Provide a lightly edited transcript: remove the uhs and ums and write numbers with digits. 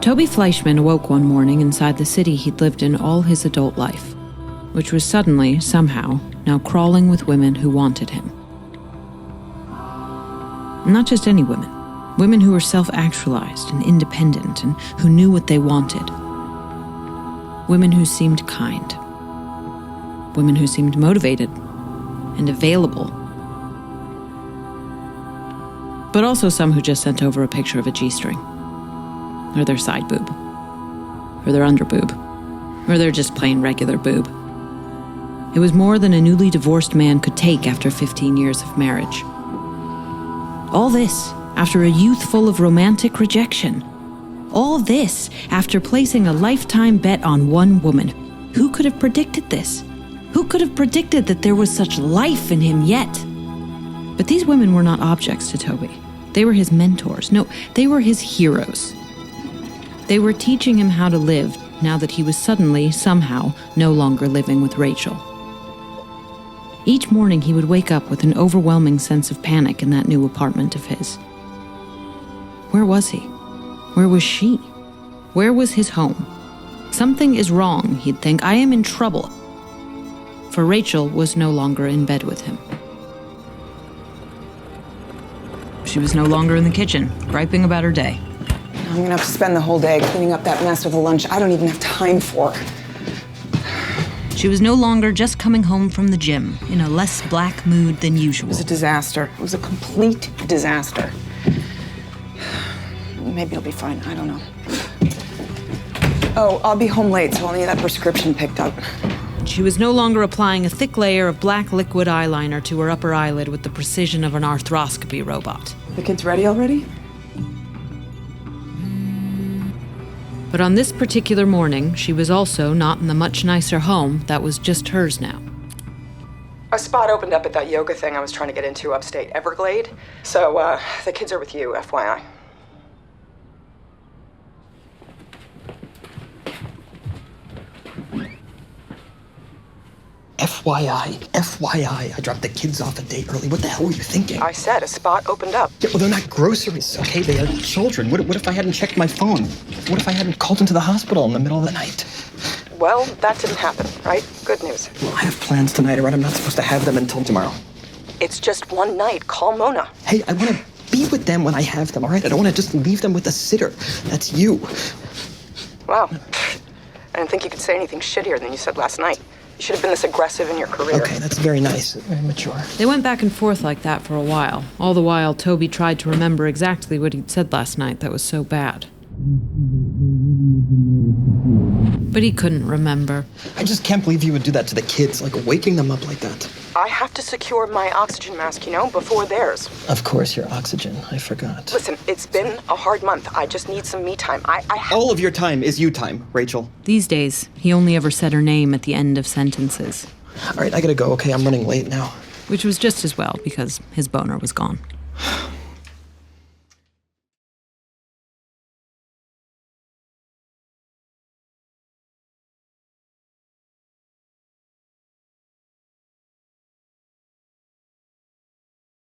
Toby Fleischman awoke one morning inside the city he'd lived in all his adult life, which was suddenly, somehow, now crawling with women who wanted him. Not just any women. Women who were self-actualized and independent and who knew what they wanted. Women who seemed kind. Women who seemed motivated and available. But also some who just sent over a picture of a G-string. Or their side boob. Or their under boob. Or their just plain regular boob. It was more than a newly divorced man could take after 15 years of marriage. All this after a youth full of romantic rejection. All this after placing a lifetime bet on one woman. Who could have predicted this? Who could have predicted that there was such life in him yet? But these women were not objects to Toby. They were his mentors. No, they were his heroes. They were teaching him how to live now that he was suddenly, somehow, no longer living with Rachel. Each morning he would wake up with an overwhelming sense of panic in that new apartment of his. Where was he? Where was she? Where was his home? Something is wrong, he'd think. I am in trouble. For Rachel was no longer in bed with him. She was no longer in the kitchen, griping about her day. I'm gonna have to spend the whole day cleaning up that mess with a lunch I don't even have time for. She was no longer just coming home from the gym, in a less black mood than usual. It was a disaster. It was a complete disaster. Maybe it'll be fine, I don't know. Oh, I'll be home late, so I'll need that prescription picked up. She was no longer applying a thick layer of black liquid eyeliner to her upper eyelid with the precision of an arthroscopy robot. The kids ready already? But on this particular morning, she was also not in the much nicer home that was just hers now. A spot opened up at that yoga thing I was trying to get into upstate Everglade. So, the kids are with you, FYI. FYI, I dropped the kids off a day early. What the hell were you thinking? I said a spot opened up. Yeah, well, they're not groceries, okay? They are children. What if I hadn't checked my phone? What if I hadn't called into the hospital in the middle of the night? Well, that didn't happen, right? Good news. Well, I have plans tonight, all right? I'm not supposed to have them until tomorrow. It's just one night. Call Mona. Hey, I want to be with them when I have them, all right? I don't want to just leave them with a sitter. That's you. Wow. I didn't think you could say anything shittier than you said last night. You should have been this aggressive in your career. Okay, that's very nice. Very mature. They went back and forth like that for a while. All the while, Toby tried to remember exactly what he'd said last night that was so bad. But he couldn't remember. I just can't believe you would do that to the kids, like waking them up like that. I have to secure my oxygen mask, before theirs. Of course, your oxygen. I forgot. Listen, it's been a hard month. I just need some me time. All of your time is you time, Rachel. These days, he only ever said her name at the end of sentences. All right, I gotta go, okay? I'm running late now. Which was just as well, because his boner was gone.